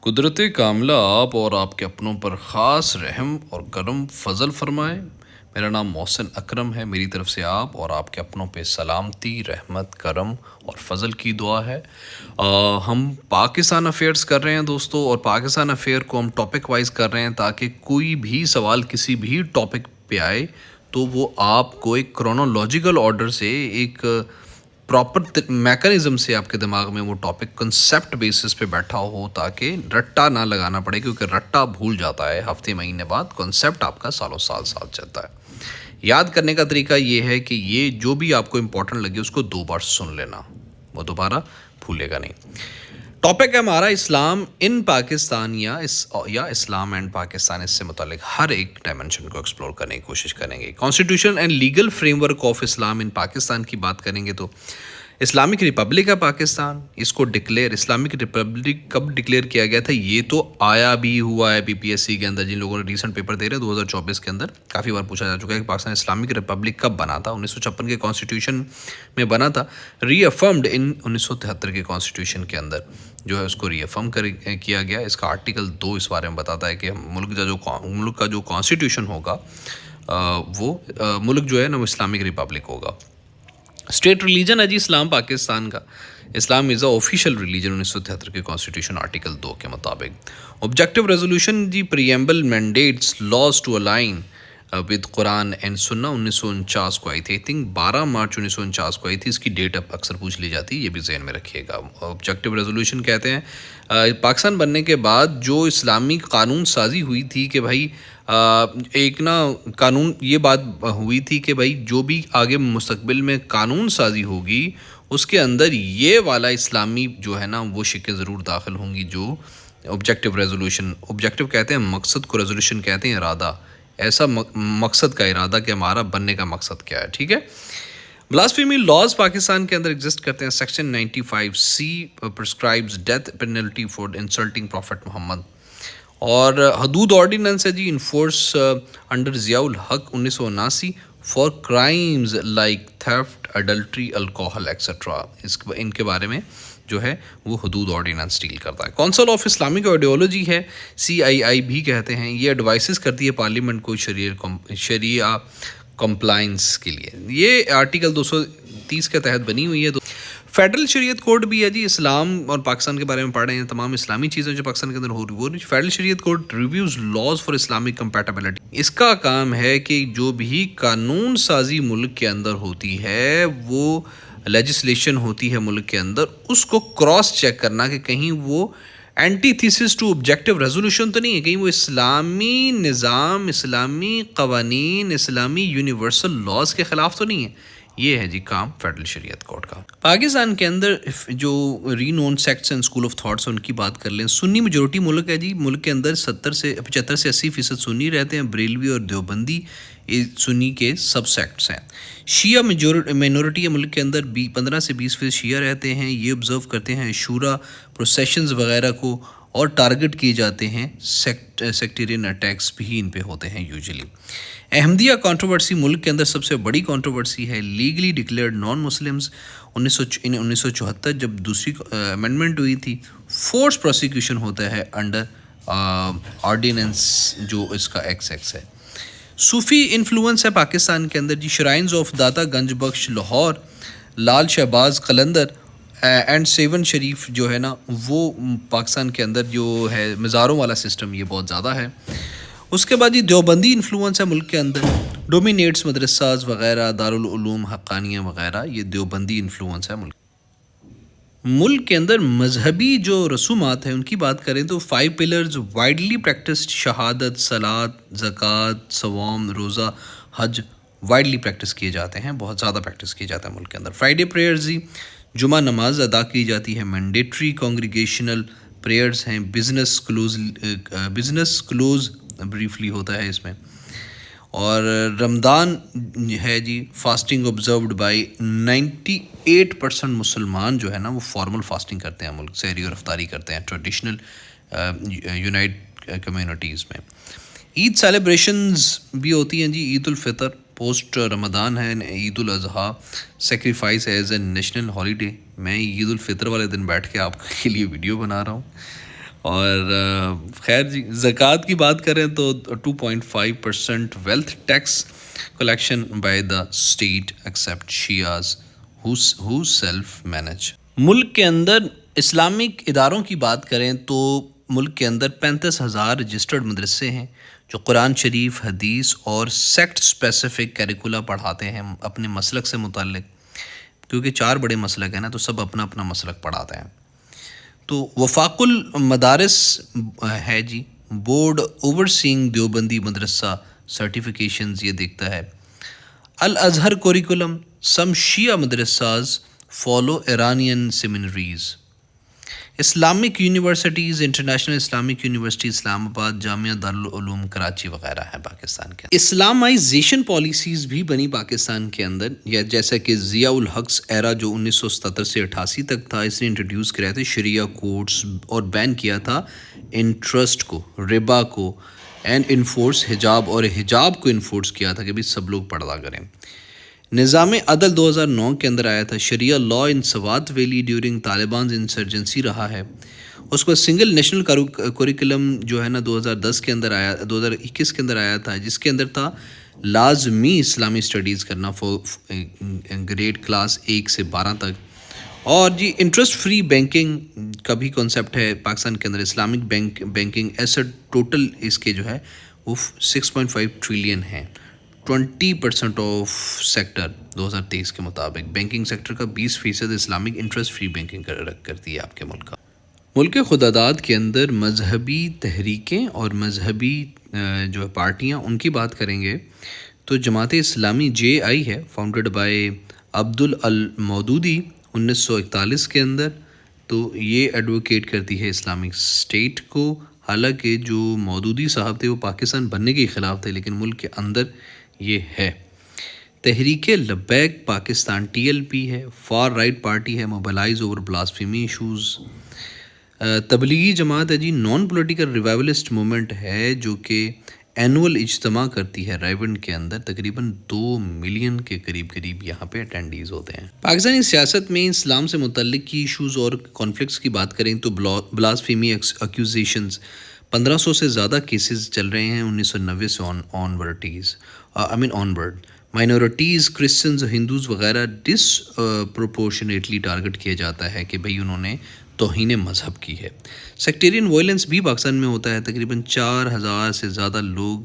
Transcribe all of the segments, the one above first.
قدرت کاملہ آپ اور آپ کے اپنوں پر خاص رحم اور کرم فضل فرمائے۔ میرا نام محسن اکرم ہے، میری طرف سے آپ اور آپ کے اپنوں پہ سلامتی، رحمت، کرم اور فضل کی دعا ہے۔ ہم پاکستان افیئرس کر رہے ہیں دوستو، اور پاکستان افیئر کو ہم ٹاپک وائز کر رہے ہیں تاکہ کوئی بھی سوال کسی بھی ٹاپک پہ آئے تو وہ آپ کو ایک کرونالوجیکل آرڈر سے، ایک پراپر میکانزم سے آپ کے دماغ میں وہ ٹاپک کنسیپٹ بیسس پہ بیٹھا ہو، تاکہ رٹا نہ لگانا پڑے، کیونکہ رٹا بھول جاتا ہے ہفتے مہینے بعد، کنسیپٹ آپ کا سالوں سال ساتھ چلتا ہے۔ یاد کرنے کا طریقہ یہ ہے کہ یہ جو بھی آپ کو امپورٹنٹ لگے اس کو 2 بار سن لینا، وہ دوبارہ بھولے گا نہیں۔ ٹاپک ہے ہمارا اسلام ان پاکستان یا اسلام اینڈ پاکستان، اس سے متعلق ہر ایک ڈائمنشن کو ایکسپلور کرنے کی کوشش کریں گے۔ Constitution and legal framework of Islam in Pakistan کی بات کریں گے تو اسلامک ریپبلک ہے پاکستان، اس کو اسلامک ریپبلک کب ڈکلیئر کیا گیا تھا، یہ تو آیا بھی ہوا ہے پی پی ایس سی کے اندر، جن لوگوں نے ریسنٹ پیپر دے رہے ہیں 2024 کے اندر کافی بار پوچھا جا چکا ہے کہ پاکستان اسلامک ریپبلک کب بنا تھا۔ 1956 کے کانسٹیٹیوشن میں بنا تھا، ری افرمڈ ان 1973 کے کانسٹیٹیوشن کے اندر جو ہے اس کو ری افرم کیا گیا۔ اس کا آرٹیکل 2 اس بارے میں بتاتا ہے کہ ملک کا جو کانسٹیٹیوشن ہوگا وہ ملک جو ہے نا وہ اسلامک ریپبلک ہوگا۔ اسٹیٹ ریلیجن ہے جی اسلام پاکستان کا، اسلام از اے آفیشیل ریلیجن 1973 کے کانسٹیٹیوشن آرٹیکل 2 کے مطابق۔ آبجیکٹیو ریزولوشن جی preamble mandates laws to align with Quran and سنہ 1949 کو آئی تھی، آئی تھنک 12 مارچ 1949 کو آئی تھی، اس کی ڈیٹ اب اکثر پوچھ لی جاتی ہے، یہ بھی ذہن میں رکھیے گا۔ آبجیکٹیو ریزولوشن کہتے ہیں پاکستان بننے کے بعد جو اسلامی قانون سازی ہوئی تھی کہ بھائی ایک نا قانون، یہ بات ہوئی تھی کہ بھائی جو بھی آگے مستقبل میں قانون سازی ہوگی اس کے اندر یہ والا اسلامی جو ہے نا وہ شکیں ضرور داخل ہوں گی، جو آبجیکٹیو ریزولوشن، آبجیکٹیو کہتے ہیں مقصد کو، ریزولوشن کہتے ہیں ارادہ، ایسا مقصد کا ارادہ کہ ہمارا بننے کا مقصد کیا ہے، ٹھیک ہے۔ بلاسفیمی لاز پاکستان کے اندر ایگزسٹ کرتے ہیں۔ Section 95C prescribes death penalty for insulting prophet Muhammad, اور حدود آرڈیننس ہے جی enforce under Zia ul-Haq 1979 for crimes like theft, adultery, alcohol etcetera, ان کے بارے میں جو ہے وہ حدود آرڈیننس ڈیل کرتا ہے۔ کونسل آف اسلامک آئیڈیالوجی ہے، CII بھی کہتے ہیں، یہ ایڈوائسز کرتی ہے پارلیمنٹ کو شریعہ کمپلائنس کے لیے، یہ آرٹیکل 230 کے تحت بنی ہوئی ہے۔ فیڈرل شریعت کوڈ بھی ہے جی، اسلام اور پاکستان کے بارے میں پڑھ رہے ہیں، تمام اسلامی چیزیں جو پاکستان کے اندر ہو رہی وہ federal Shariat court reviews laws for Islamic compatibility, اس کا کام ہے کہ جو بھی قانون سازی ملک کے اندر ہوتی ہے، وہ لیجسلیشن ہوتی ہے ملک کے اندر، اس کو کراس چیک کرنا کہ کہیں وہ antithesis to objective resolution تو نہیں ہے، کہیں وہ اسلامی نظام، اسلامی قوانین، اسلامی یونیورسل لاز کے خلاف تو نہیں ہے۔ یہ ہے جی کام فیڈرل شریعت کورٹ کا۔ پاکستان کے اندر جو renowned sects and school of thoughts ان کی بات کر لیں، سنی میجورٹی ملک ہے جی، ملک کے اندر 75 سے 80% سنی رہتے ہیں، بریلوی اور دیوبندی سنی کے سب سیکٹس ہیں۔ شیعہ مینورٹی ہے ملک کے اندر، 15 سے 20% شیعہ رہتے ہیں، یہ آبزرو کرتے ہیں شورا پروسیشنز وغیرہ کو، اور ٹارگٹ کیے جاتے ہیں، سیکٹیرین اٹیکس بھی ان پہ ہوتے ہیں یوزلی۔ احمدیہ کنٹروورسی ملک کے اندر سب سے بڑی کنٹروورسی ہے، لیگلی ڈکلیئرڈ نان مسلمز 1974 جب دوسری امینڈمنٹ ہوئی تھی، فورس پروسیکیوشن ہوتا ہے انڈر آرڈیننس جو اس کا ایکس ہے۔ صوفی انفلوئنس ہے پاکستان کے اندر جی، shrines of Data Ganj Bakhsh Lahore, Lal Shahbaz Qalandar and seven شریف جو ہے نا وہ پاکستان کے اندر جو ہے مزاروں والا سسٹم یہ بہت زیادہ ہے۔ اس کے بعد یہ دیوبندی انفلوئنس ہے ملک کے اندر، ڈومینیٹس مدرساز وغیرہ، دارالعلوم حقانیہ وغیرہ، یہ دیوبندی انفلوئنس ہے ملک کے اندر۔ مذہبی جو رسومات ہیں ان کی بات کریں تو 5 پلرز وائڈلی پریکٹسڈ، شہادت، صلاۃ، زکوٰۃ، صوم، روزہ، حج وائڈلی پریکٹس کیے جاتے ہیں، بہت زیادہ پریکٹس کیے جاتے ہیں ملک کے اندر۔ فرائیڈے پریئرز ہی، جمعہ نماز ادا کی جاتی ہے، مینڈیٹری کانگریگیشنل پریئرز ہیں، بزنس کلوز بریفلی ہوتا ہے اس میں، اور رمضان ہے جی، فاسٹنگ آبزروڈ بائی 98% مسلمان جو ہے نا وہ فارمل فاسٹنگ کرتے ہیں ملک، سحری اور افطاری کرتے ہیں ٹریڈیشنل یونائٹ کمیونٹیز میں۔ عید سیلیبریشنز بھی ہوتی ہیں جی، عید الفطر پوسٹ رمضان ہے، Eid al-Adha sacrifice as a national holiday, میں عید الفطر والے دن بیٹھ کے آپ کے لیے ویڈیو بنا رہا ہوں، اور خیر جی، زکوٰۃ کی بات کریں تو 2.5% wealth tax collection by the state except Shias who self manage. ملک کے اندر اسلامک اداروں کی بات کریں تو ملک کے اندر 35,000 رجسٹرڈ مدرسے ہیں جو قرآن شریف، حدیث اور سیکٹ اسپیسیفک کیریکولا پڑھاتے ہیں اپنے مسلک سے متعلق، کیونکہ 4 بڑے مسلک ہیں نا، تو سب اپنا اپنا مسلک پڑھاتے ہیں. تو وفاق المدارس ہے جی، بورڈ اوورسینگ دیوبندی مدرسہ سرٹیفکیشنز یہ دیکھتا ہے. Al Azhar curriculum, some Shia madrasas follow Iranian seminaries. Islamic universities, international Islamic university Islamabad, Jamia Darul Uloom Karachi وغیرہ ہیں پاکستان کے. اسلامائزیشن پالیسیز بھی بنی پاکستان کے اندر، یا جیسا کہ ضیاء الحق ایرا جو 1977 سے 88 تک تھا، اس نے انٹروڈیوس کریا تھا شریعہ کورٹس اور بین کیا تھا انٹرسٹ کو، ربا کو، اینڈ انفورس حجاب، اور حجاب کو انفورس کیا تھا کہ بھی سب لوگ پردہ کریں. نظام عدل 2009 کے اندر آیا تھا. Sharia law in Swat valley during Taliban insurgency رہا ہے. اس کو سنگل نیشنل کوریکولم جو ہے نا 2010 کے اندر آیا، 2021 کے اندر آیا تھا، جس کے اندر تھا لازمی اسلامی اسٹڈیز کرنا گریڈ کلاس 1 سے 12 تک. اور جی انٹرسٹ فری بینکنگ کا بھی کانسیپٹ ہے پاکستان کے اندر. اسلامک بینکنگ ایسٹ ٹوٹل اس کے جو ہے وہ 6.5 ٹریلین ہیں. 20% آف سیکٹر 2023 کے مطابق بینکنگ سیکٹر کا 20% اسلامک انٹرسٹ فری بینکنگ کرتی ہے آپ کے ملک کا. ملک خداداد کے اندر مذہبی تحریکیں اور مذہبی جو پارٹیاں، ان کی بات کریں گے تو جماعت اسلامی JI ہے، فاؤنڈڈ بائی عبدالمودودی 1941 کے اندر. تو یہ ایڈوکیٹ کرتی ہے اسلامک اسٹیٹ کو. حالانکہ جو مودودی صاحب تھے وہ پاکستان بننے کے خلاف تھے، لیکن ملک کے اندر یہ ہے. تحریک لبیک پاکستان TLP ہے. فار رائٹ پارٹی ہے، mobilise over blasphemy issues. Tablighi Jamaat ہے جی، نان پولیٹیکل ریوائولسٹ موومنٹ ہے جو کہ اینول اجتماع کرتی ہے ریونڈ کے اندر. تقریباً 2 ملین کے قریب یہاں پہ اٹینڈیز ہوتے ہیں. پاکستانی سیاست میں اسلام سے متعلق کی ایشوز اور کانفلکٹس کی بات کریں تو بلاسفیمی ایکوزیشنز 1500 سے زیادہ کیسز چل رہے ہیں 1990 سے آنورڈ. مائنورٹیز، کرسچنز، ہندوز وغیرہ ڈسپروپورشنیٹلی ٹارگٹ کیا جاتا ہے کہ بھئی انہوں نے توہین مذہب کی ہے. سیکٹیرین وائلنس بھی پاکستان میں ہوتا ہے. تقریباً 4000 سے زیادہ لوگ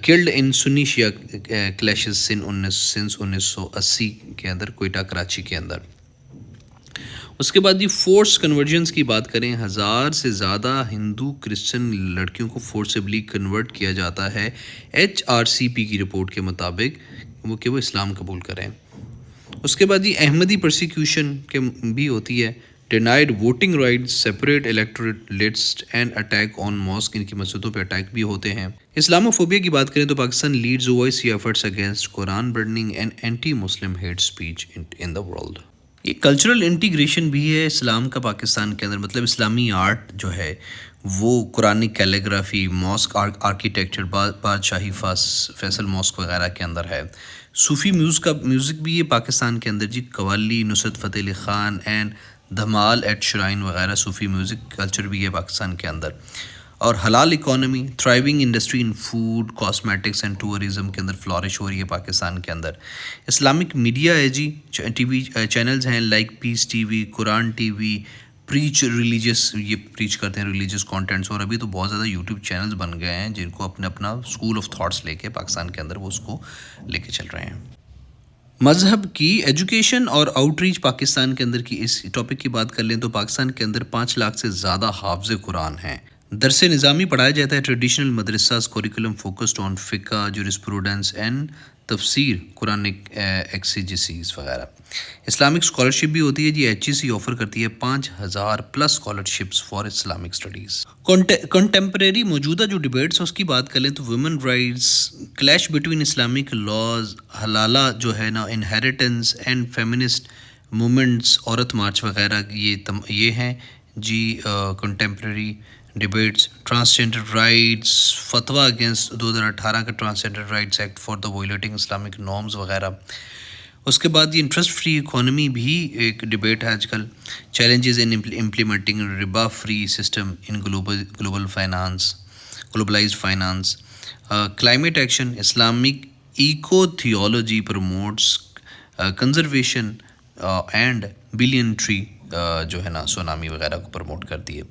killed in Sunni Shia clashes since 1980 کے اندر کوئٹہ کراچی کے اندر. اس کے بعد جی فورس کنورجنس کی بات کریں، 1000 سے زیادہ ہندو کرسچن لڑکیوں کو فورسبلی کنورٹ کیا جاتا ہے HRCP کی رپورٹ کے مطابق کہ وہ اسلام قبول کریں. اس کے بعد جی احمدی پرسیکیوشن کے بھی ہوتی ہے. Denied voting rights, separate electorate list and attack on mosques, ان کی مسجدوں پہ اٹیک بھی ہوتے ہیں. اسلاموفوبیا کی بات کریں تو Pakistan leads OIC efforts against Quran burning and anti Muslim hate speech in the world. یہ کلچرل انٹیگریشن بھی ہے اسلام کا پاکستان کے اندر. مطلب اسلامی آرٹ جو ہے وہ قرآنی کیلیگرافی، ماسک آرکیٹیکچر، بادشاہی فیصل ماسک وغیرہ کے اندر ہے. صوفی میوزک بھی ہے پاکستان کے اندر جی. قوالی، Nusrat Fateh Ali Khan and دھمال at shrine وغیرہ صوفی میوزک کلچر بھی ہے پاکستان کے اندر. اور حلال economy, thriving industry in food, cosmetics and tourism کے اندر فلورش ہو رہی ہے پاکستان کے اندر. اسلامک میڈیا ہے جی، TV چینلز ہیں لائک پیس TV، قرآن TV، پریچ ریلیجس، یہ پریچ کرتے ہیں ریلیجس کانٹینٹس. اور ابھی تو بہت زیادہ یوٹیوب چینلز بن گئے ہیں جن کو اپنا اسکول آف تھاٹس لے کے پاکستان کے اندر وہ اس کو لے کے چل رہے ہیں. مذہب کی ایجوکیشن اور آؤٹ ریچ پاکستان کے اندر کی اس ٹاپک کی بات کر لیں تو پاکستان کے اندر 5 لاکھ سے زیادہ حافظ قرآن ہیں. درس نظامی پڑھایا جاتا ہے. ٹریڈیشنل مدرسہ کوریکولم فوکسڈ آن فقہ، جورسپروڈنس اینڈ تفسیر، قرآنک ایکسیجسیز وغیرہ. اسلامک اسکالرشپ بھی ہوتی ہے جی. HEC آفر کرتی ہے 5000 plus scholarships for Islamic studies. Contemporary موجودہ جو ڈیبیٹس ہیں اس کی بات کریں تو women rights, clash between Islamic laws, حلالہ جو ہے نا، انہیریٹنس اینڈ فیمنسٹ مومنٹس، عورت مارچ وغیرہ، یہ ہیں جی کنٹمپریری ڈیبیٹس. ٹرانسجنڈر رائٹس، فتویٰ اگینسٹ 2018 کا transgender rights act for the violating Islamic norms وغیرہ. اس کے بعد یہ انٹرسٹ فری اکانومی بھی ایک ڈبیٹ ہے آج کل. چیلنجز ان امپلیمنٹنگ ربا free system in globalised finance. Climate action. Islamic ecotheology promotes conservation and billion tree جو ہے نا سونامی وغیرہ کو پروموٹ کرتی ہے.